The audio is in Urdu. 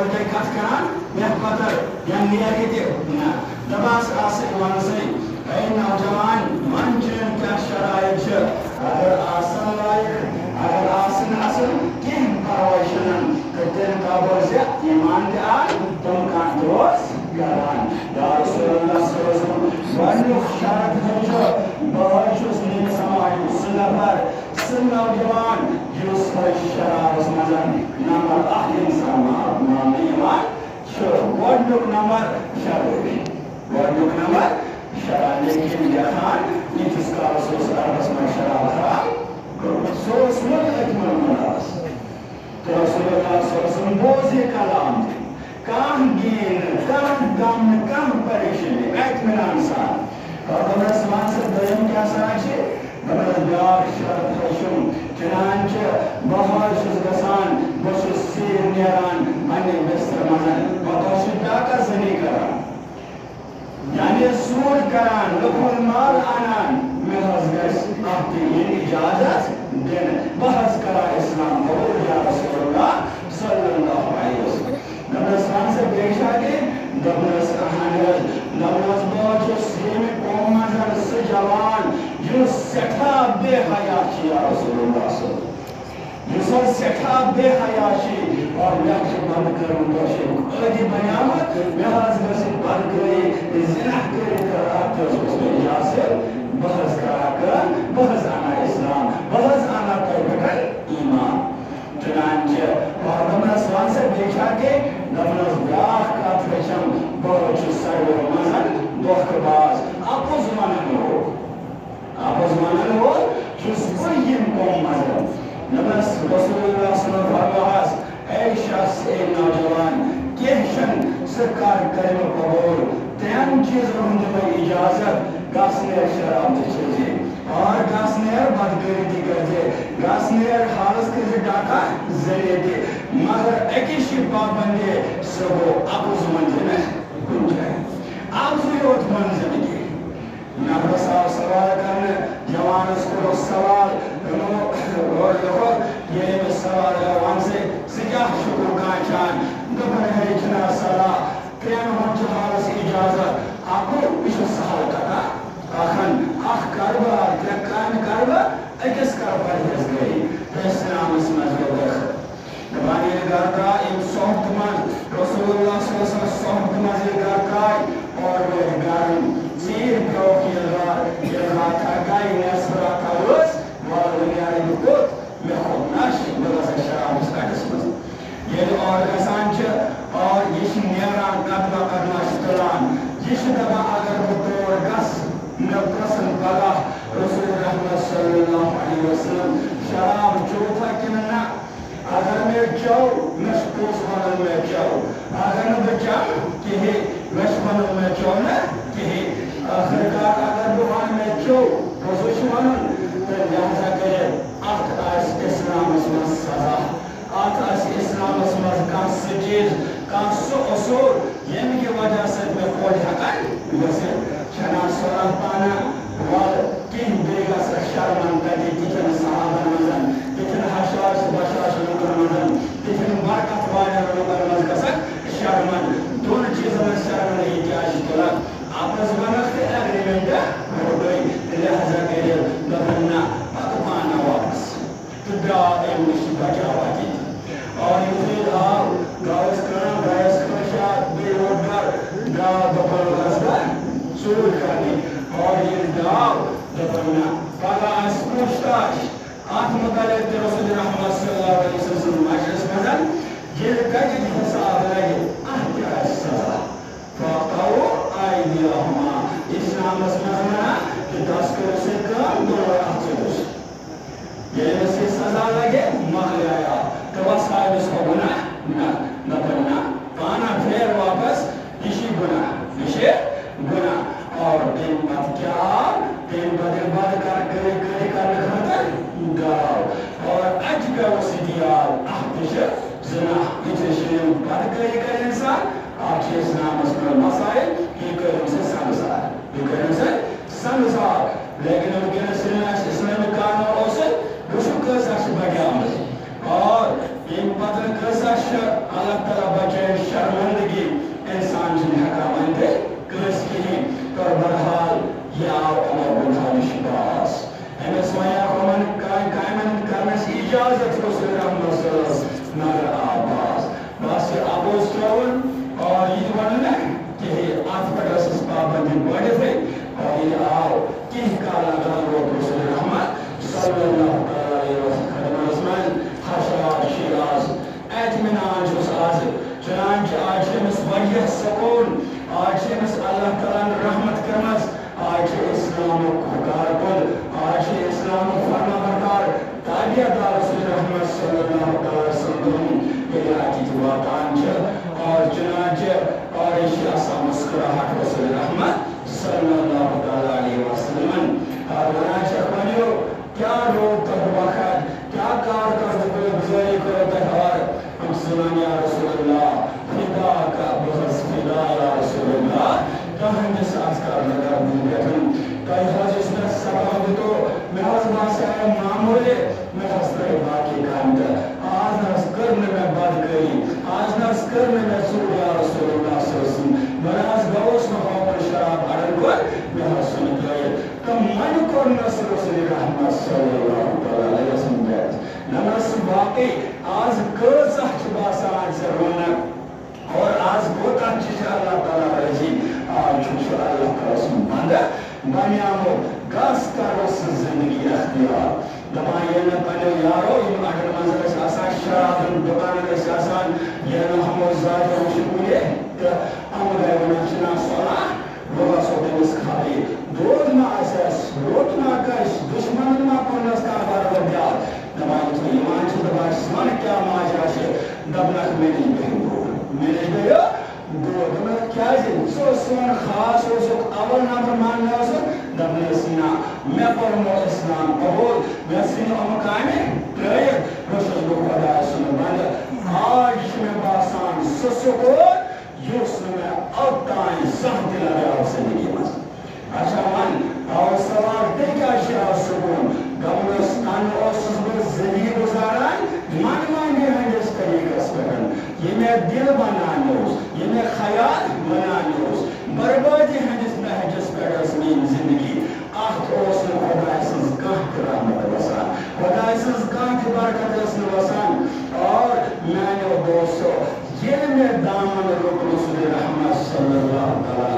گۄڈٕنیٚتھٕے کتھ کران مےٚ پتہٕ یا نیرِ تہِ نہ دپاس آسہٕ وَنسٕے اے نوجوان وَن چٲنۍ کیٛاہ شرایط چھِ اگر آسن لایق اگر آسن اصل کینٛہہ پرواے چھُنہٕ تہٕ تیٚلہِ دپو زِ ایمان تہِ آے تِم کانٛہہ تہِ اوس کران یا رسول اللہ صلی اللہ علیہ وسلم گۄڈنیُک شرط چھُ بہٕ چھُس نبی سماجُک سُہ نفر سُہ نوجوان یُس شرابس منٛز نمبر اکھ انسان ماننہٕ یِوان چھُ گۄڈنیُک نمبر شراب گۄڈنیُک نمبر شراب لیکن یژھان ییٖتِس کالس اوس عربس منٛز شراب حرام کوٚرمُت سُہ اوس أتھۍ منٛز تہٕ رسول اللہ صلی اللہ علیہ وسلم بوز یہِ کلام تہِ کانٛہہ گین نہٕ کانٛہہ غم نہٕ کانٛہہ پریشٲنی اطمینان سان دوٚپنس وَن سا دوٚیِم کیٛاہ سا چھِ دوٚپنس بیٛاکھ شرط ہیٚچھُم چنانچہ بہٕ حظ چھُس گژھان بہٕ چھُس ژیٖرۍ نیران پننہِ بسترٕ منٛز پتہٕ حظ چھُ بیٛاکھ زٔنی کران یعنی سوٗر کران لُکن مال انان مےٚ حظ گژھِ اتھ تہِ یِنۍ اجازت دِنہٕ بہٕ حظ کرا اسلام قبوٗل یا رسول اللہ صلی اللہ علیہ وسلم دوٚپنس وَن سا بیٚیہِ چھا کینٛہہ دوٚپنس اہن حظ دوٚپنس بہٕ چھُس ییٚمہِ قومہٕ منٛز سُہ جوان یُس سٮ۪ٹھاہ بے حیا چھُ یا رسول اللہ صلی اللہ علیہ وسلم یُس حظ سٮ۪ٹھاہ بے حیا چھُ اور مےٚ چھُ بنٛد کٔرمٕژ کٲشِر عٲدی بنیومُت مےٚ حظ گٔژھِتھ بدکٲری زِنا کٔرِتھ اتھ حظ اوس مےٚ اجازت بہٕ حظ کرا کٲم بہٕ حظ انہا اسلام بہٕ حظ انہا تۄہہِ پٮ۪ٹھ ایمان چنانچہ اور دوٚپنس وَن سا بیٚیہِ چھا کینٛہہ دوٚپنس بیٛاکھ کتھ ہیٚچھم بہٕ چھُس ساروِیو منٛز دھوکہٕ باز اپُز ونن وول چھُس بہٕ ییٚمہِ قومہٕ منٛز دوٚپنس رسول اللہ صلی اللہ علیہ وسلم فرماہس اے شخص اے نوجوان کینٛہہ چھُنہٕ ژٕ کر کٔرِو قبوٗل ترٛٮ۪ن چیٖزن ہُنٛد دِمے اجازت گژھ نیر شراب تہِ چیٚزِ اور گژھ نیر بدکٲری تہِ کٔرزِ گژھ نیر حالس کٔرزِ ڈاکہ ذٔریعہٕ تہِ مگر أکِس چھِ پابندی سُہ گوٚو اپُز ؤنزِ نہٕ کُنہِ جایہِ اپزُے یوت ون زندگی نفرس آو سوال کرنہٕ جوانس کوٚرُکھ سوال ییٚلہِ أمِس سوال آو ون سا ژٕ کیٛاہ چھُکھ کانٛچھان دوٚپُن ہے جناب صلاح ترٛٮ۪ن ہُنٛد چھُ حالس اجازت اکھ یہِ چھُ سہل کتھا اکھ کرٕ بہٕ ترٛےٚ کامہِ کرٕ بہٕ أکِس کرٕ پرہیز گٔے تہٕ اسلامس منٛز گوٚو دٲخل دپان ییٚلہِ گرٕ درٛاو اَمہِ صحبتہٕ منٛز رسول اللہ صلی اللہ علیہ وسلم صحبتہٕ منٛز ییٚلہِ گرٕ درٛاے اور وٲتۍ گرم ژیٖرۍ پیوٚوُکھ ییٚلہِ راتھا گٔے نٮ۪صف راتھا ٲس وَلہٕ نیرٕ بہٕ کوٚت مےٚ کھوٚت نش بہٕ گژھٕ شرابس کٹس منٛز ییٚلہِ اور گژھان چھِ اور یہِ چھِ نیران قدمہ قدمہ چھِ تُلان یہِ چھِ دپان اگر بہٕ تور گژھٕ مےٚ پرٛژھن پگاہ رسول رحمت صلی اللہ علیہ وسلم شراب چوتھا کِنہٕ نہ اگر مےٚ چوٚو مےٚ چھُ پوٚز ونُن مےٚ چوٚو اگر نہٕ بہٕ چٮ۪مہٕ کِہیٖنۍ مےٚ چھُ ونُن مےٚ چوٚو نہٕ کِہیٖنۍ ٲخٕر کار اگر بہٕ ونہٕ مےٚ چوٚو پوٚزُے چھُ ونُن تہٕ لہذا کٔرِتھ اتھ آسہِ اسلامس منٛز سزا اتھ آسہِ اسلامس منٛز کانٛہہ سُہ چیٖز کانٛہہ سُہ اصوٗل ییٚمہِ کہِ وجہ سۭتۍ مےٚ خۄش ہٮ۪کان گٔژھِتھ چھنا سۄ پانہ وَلہٕ کینٛہہ بیٚیہِ گژھکھ شرمن تَتہِ تِتھٮ۪ن صحابن منٛز تِتھٮ۪ن حشاش بشاش لُکن منٛز تِتھٮ۪ن برکت والٮ۪ن لُکن منٛز گژھکھ شرمن دۄن چیٖزن منٛز شرمن یہِ کیٛاہ چھِ تُلان اپز ونکھ تہٕ اگریمنٹ روٚٹُے تہٕ لہذا کٔرِتھ دوٚپُن نہ پتہٕ پانہ واپس تہٕ درٛاو اَمہِ نِش بچاوان تہِ اور یُتھُے آو گٔیَس کٲم گٔیَس خٲشیات بیٚیہِ روٚٹ گرٕ درٛاو دوٚپُن گژھ بہٕ ژوٗر کرنہِ اور ییٚلہِ درٛاو دوٚپُن نہ پگاہ آسہِ پوٗچھ تاش اتھ متعلق تہِ رسول رحمت صلی اللہ علیہ وسلم مجلس منٛز ییٚلہِ کتہِ حساب لگہِ اتھ تہِ آسہِ سزا اسلامس منٛز ونان کہِ تس کٔرِو سا کٲم دۄنوَے اتھ ژٔٹِو ییٚلہِ أمِس یہِ سزا لگہِ مۄکلیو تہٕ وۄنۍ ژھاوٮ۪س ہُہ گُناہ نہ دوٚپُن نہ پانہ پھیر واپس یہِ چھِ گُناہ اور تمہِ پتہٕ کیٛاہ آو تمہِ پتہٕ ییٚلہِ بدکٲری کرنہٕ خٲطرٕ درٛاو اور اَتہِ پیوٚو سِدیال اکھ تہِ چھِ زِنا یِتھُے چھِ یِم بدکٲری کرِ اِنسان اکھ چھِ اسلامس منٛز مسایل یہِ کٔرِو سا سنگسار لیکن ونکیٚنس ییٚلہِ اَسہِ اِسلٲمی قانوٗن اوس وٕچھِو کۭژاہ چھِ بڑیمٕژ اور ییٚمہِ پتہٕ کۭژاہ چھِ اللہ تعالیٰ بچے شرمندگی انسان جن حکام انتے کس کی کر برحال یا عمر بنحال شباس امس ویا کمن قائمن کرنس اجازت رسول رحمت صلی اللہ علیہ وسلم نگر آباس بس یہ آبوز کیون اور یہ وننا کہ آت پر رسس پابندی بڑھ تھے اور یہ آو کی کالا گالو رسول رحمت صلی اللہ علیہ وسلم حشرات شیراز اعتمنان جس آز چنانچہ آج ہمس وجہ سکون آج ہمس اللہ تعالیٰ رحمت کرنس آج اسلام کار کل آج اسلام فرما بردار تابعہ دار رسول رحمت صلی اللہ علیہ وسلم الہی دعاتان چھ اور چنانچہ اور اشیاء مسکراہٹ رسول رحمت صلی اللہ علیہ وسلم اور چنانچہ کنیو کیا روگ تک وقت کیا کار کرد کوئی بزرگی کرو تہوار ہم سنان یا رسول اللہ فدا کا بخص فدا یا رسول اللہ کہن جس آسکار لگا دیگرن کئی حاجس میں سبب تو محض باسے آئے معمولے محض تر باقی کامتا آج نرس کرنے میں بد گئی آج نرس کرنے میں سور یا رسول اللہ صلی اللہ علیہ وسلم محض گوش محبت شراب اڑن کو محض سن گئے تم من کو نصر رسول رحمت صلی اللہ علیہ وسلم بیت نمس باقی آج کرزہ چباسا آج سے رونک اور آج بہت اچھی اللہ تعالیٰ رجی آج چھوچ اللہ کا رسول بندہ بنیامو گاس کا رسول زندگی اختیار دمائیے نے پہلے یارو یہ اگر منظر اس آسان شراب دکان اس آسان یہ نو ہم ذات روشکولے کہ ہم گئے ونچنا سونا لوگا سوٹے اس کھائی دود نہ اساس روٹ نہ کش دشمن نہ پنس کا بار بدیار دمائیے تو ایمان چھو دبائی سمان کیا ماجرہ چھے دبنک میں نہیں گئے دو دمہ کیا جن سو سون خاص ہو سک اول نمبر مان لیا سک دبنی سینا میں پرمو اسلام قبول میں سینا امکانی پرائیت روشت کو خدا سن بند آج میں باسان سسکو یوس میں اوتائیں سہتی لگے آپ سے نہیں مز اچھا من اور سوال دیکھا شراء سکون گمنستان اور سزبر زندگی گزاران من مانگے ہیں جس طریقہ سکن یہ میں دل بنانے ہوس یہ میں خیال بنانے ہوس بربادی ہیں جس میں ہے جس پر رسمین زندگی آخت اوس میں خدا اسز گاہ رحمت وسان خدا اسز گاہ برکت اسن وسان اور میں نے دوستو یہ میں دامن رکن رسول رحمت صلی اللہ علیہ